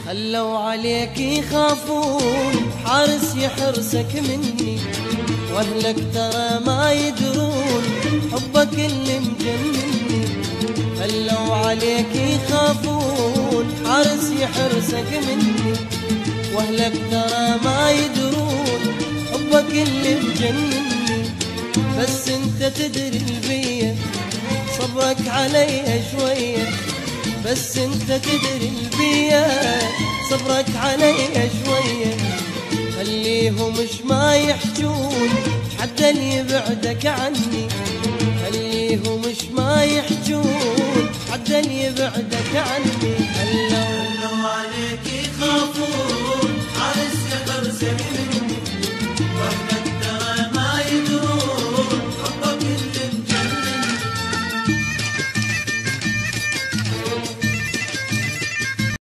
خلوا عليك يخافون، حارس يحرسك مني، واهلك ترى ما يدرون حبك اللي مجنني. خلوا عليك يخافون، حارس يحرسك مني، واهلك ترى ما يدرون حبك اللي مجنني. بس انت تدري البيا صبرك علي شوية، بس انت تدري البيا صبرك علي شوية. خليهم مش ما يحجون حتى اللي يبعدك عني، خليهم مش ما يحجون حتى اللي يبعدك عني.